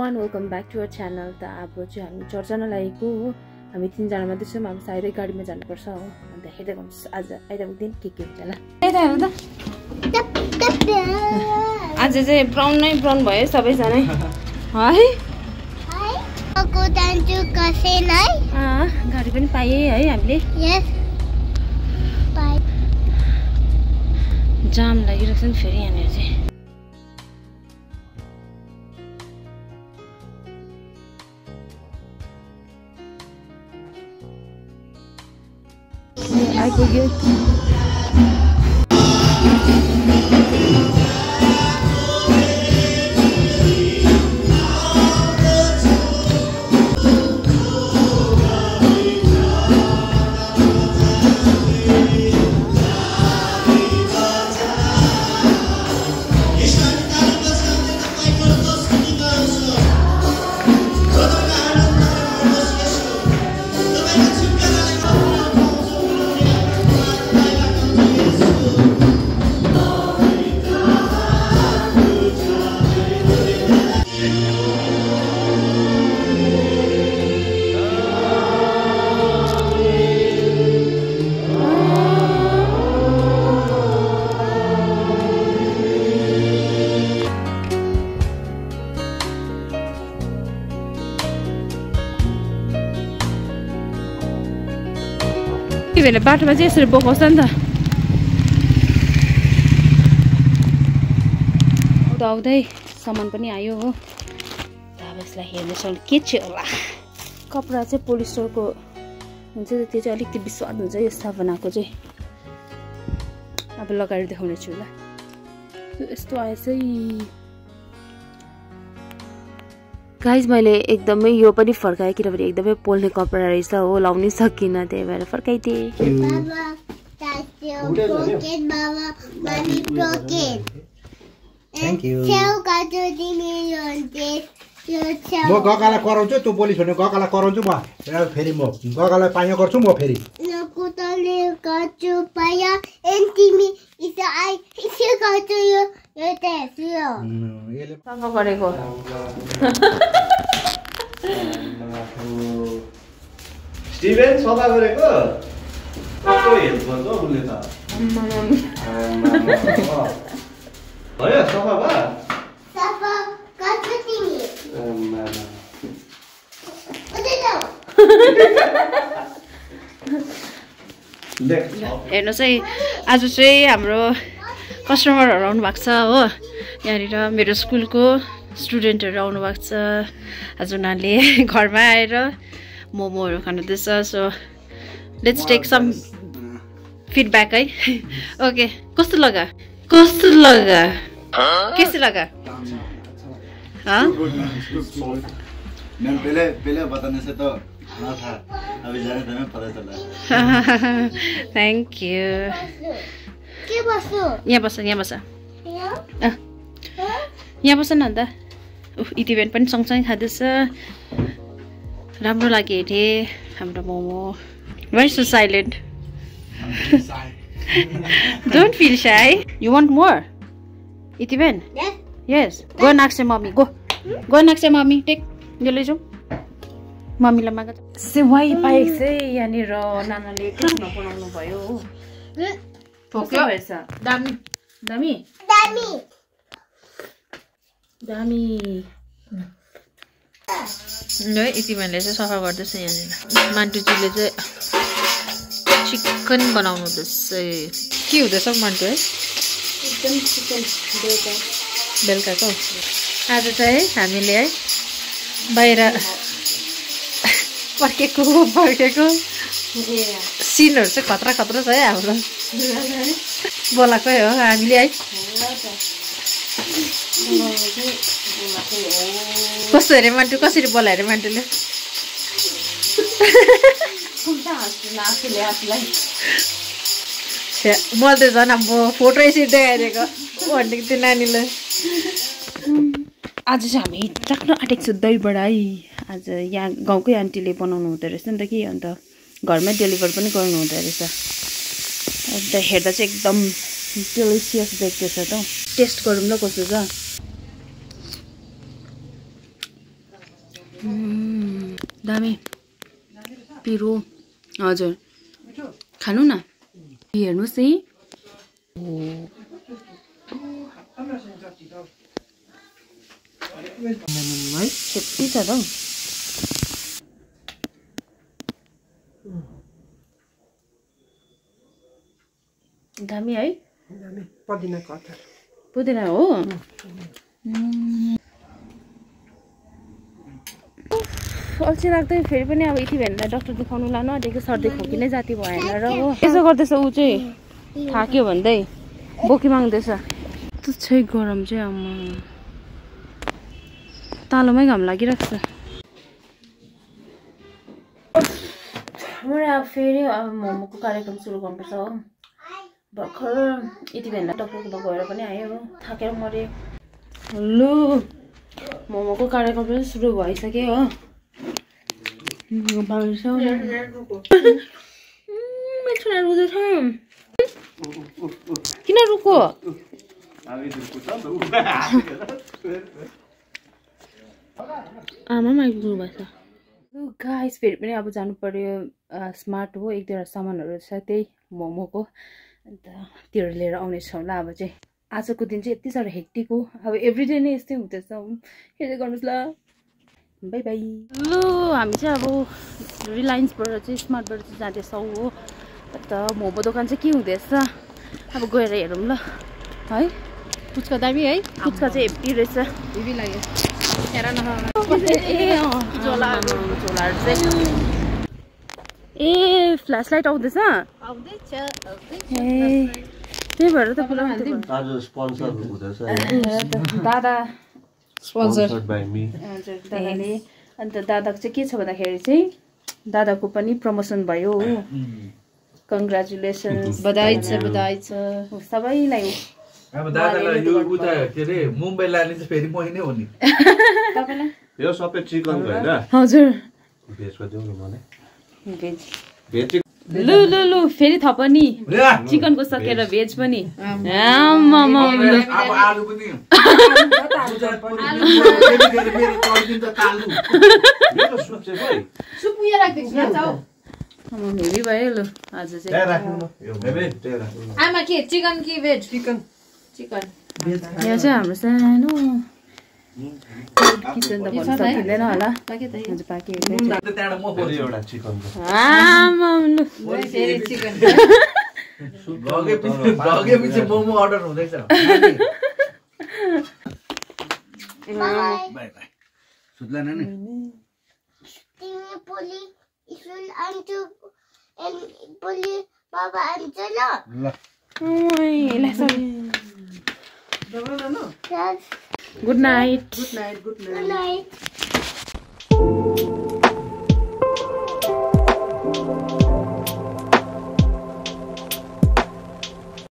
Everyone welcome back to our channel. त अब चाहिँ हामी चर्चना लागेको हो। हामी तीनजना मात्रै छौँ। अब सायदै गाडीमा जानुपर्छ हो। अन्त हेर्दै गर्नुहोस् आज आइतबारको दिन के हुन्छ होला। यता हेर्नु त आज चाहिँ ब्राउन नै ब्राउन भयो सबैजना है। गाडी पनि पाएँ है हामीले। जाम लागिरहेको छ नि फेरि यहाँनिर चाहिँ। आइपुग्यो। बेला बाटोमा चाहिँ यसरी बोकाउँछ नि त। आउँदै सामान पनि आयो हो। अब यसलाई हेर्दैछौँ के चाहिँ होला। कपडा चाहिँ पोलिस्टरको हुन्छ त्यो चाहिँ अलिकति विस्वाद हुन्छ यो साबनाको चाहिँ। अब लगाएर देखाउने छु ल। यस्तो आएछ गाइज। मैले एकदमै यो पनि फर्काएँ किनभने एकदमै पोल्ने कपडा रहेछ हो। लाउनै सकिनँ त्यही भएर फर्काइदिएँ। म गगालाई कराउँछु तँ पोलिस भन्यो गगालाई कराउँछु म फेरि म गगालाई पाइया गर्छु म फेरि सफा गरेको स्टिभेन सफा गरेको कस्तो हेल्प गर्छ उसले त भयो सफा भयो हेर्नुहोस् है आज चाहिँ हाम्रो कस्टमरहरू आउनु भएको छ हो। यहाँनिर मेरो स्कुलको स्टुडेन्टहरू आउनु भएको छ। आज उनीहरूले घरमा आएर मोमोहरू खानुहुँदैछ। So let's take some feedback है। ओके कस्तो लगा कैसे लगा पहले बताने से तो हाँ था अभी जाने तो मैं पता चला। Thank you. यहाँ बस यहाँ बस न अन्त। इतिभेन पनि सँगसँगै खाँदैछ। राम्रो लाग्यो हेरे हाम्रो momo. Why so silent? Don't feel shy. You want more इतिभेन? यस गो नाक्से मम्मी गो नाक्से मम्मी टेक यो लैजाउँ मम्मीलाई माग। सेवाई पाएको चाहिँ यहाँनिर नानाले टिफिनमा बनाउनु भयो हो। ठोक्यो रहेछ। दामी दामी दामी दामी है। इतिभेनले चाहिँ सफा गर्दैछ यहाँनिर। मान्टुजीले चाहिँ चिकन बनाउनु हुँदैछ। के हुँदैछ मान्टु है? एकदम चिकन बेलुकाको आज चाहिँ हामीले है बाहिर पर्खेको सिनहरू चाहिँ खतरा छ है हाम्रो। बोलाएकै हो हामीले है। कस्तो अरे मान्टु कसरी बोलायो अरे मान्टुले? मैले त झन् अब फोटो यसरी देखाइदिएको भनेको त्यो नानीलाई। आज चाहिँ हामी राख्न आँटेको छु दही बडा है। आज यहाँ गाउँकै आन्टीले बनाउनु हुँदो रहेछ नि त कि अन्त घरमै डेलिभर पनि गर्नु हुँदो रहेछ। अन्त हेर्दा चाहिँ एकदम डिलिसियस देख्दैछ त। टेस्ट गरौँ ल कस्तो छ। दामी पिरो हजुर खानु न हेर्नुहोस् है छेप्टी छ त हौ दामी है पुदिना हो अल्छी लाग्दै फेरि पनि अब यति भेन्डलाई डक्टर देखाउनु लानु आँटेको सर्दी खोकी नै जाति भएन र हो यसो गर्दैछ ऊ चाहिँ थाक्यो भन्दै बोकी माग्दैछ तुच्छै गरम चाहिँ आमा तालोमै घाम लागिरहेको छ मैले अब फेरि अब मोमोको कार्यक्रम सुरु गर्नुपर्छ हो भर्खर यति भेन्डा डक्टरको गएर पनि आयो हो थाकेर मरे लु मोमोको कार्यक्रम पनि सुरु भइसक्यो हो किन रुको आमा आइपुग्नु भएछ गाइस फेरि पनि अब जानु पर्यो स्मार्ट हो एक दुईवटा सामानहरू छ त्यही मोमोको अन्त त्योहरू लिएर आउनेछौँ ल अब चाहिँ आजको दिन चाहिँ यति साह्रो हेक्टिक हो अब एभ्रिडे नै यस्तै हुँदैछ हेर्दै गर्नुहोस् ल बाई बाई लु हामी चाहिँ अब रिलायन्सबाट चाहिँ स्मार्टबाट चाहिँ जाँदैछौँ हो अन्त मोमो दोकान चाहिँ के हुँदैछ अब गएर हेरौँ ल है पुच्का दामी है पुच्का चाहिँ हेप्पी रहेछ हेभी लाग्यो हेर न झोलाहरू चाहिँ ए फ्ल्यास लाइट आउँदैछ त्यही भएर त पुरा दादा स्पोन्सर्ड बाइ मी हजुर दादाले अन्त दादाको चाहिँ के छ भन्दाखेरि चाहिँ दादाको पनि प्रमोसन भयो हो कङ्ग्रेचुलेसन्स बधाई छ सबैलाई अब दादालाई यो उता के रे मुम्बई लाने चाहिँ फेरि मै नै हो नि तपाईलाई यो सबै चिकन हैन हजुर भेजमा दिउँ न मलाई भेज भेज लु फेरि थप नि चिकनको सकेर भेज पनि आमा अब आलु पनि सुप उयो राख्दिछु ल जाऊ हेभी भयो लु आज चाहिँ आमा के चिकन कि भेज चिकन यहाँ चाहिँ हाम्रो सानो किचन त भन्न सकिँदैन होला हजुर लगेपछि मोमो अर्डर हुँदैछ बाई सुत्ला नानी गुड नाइट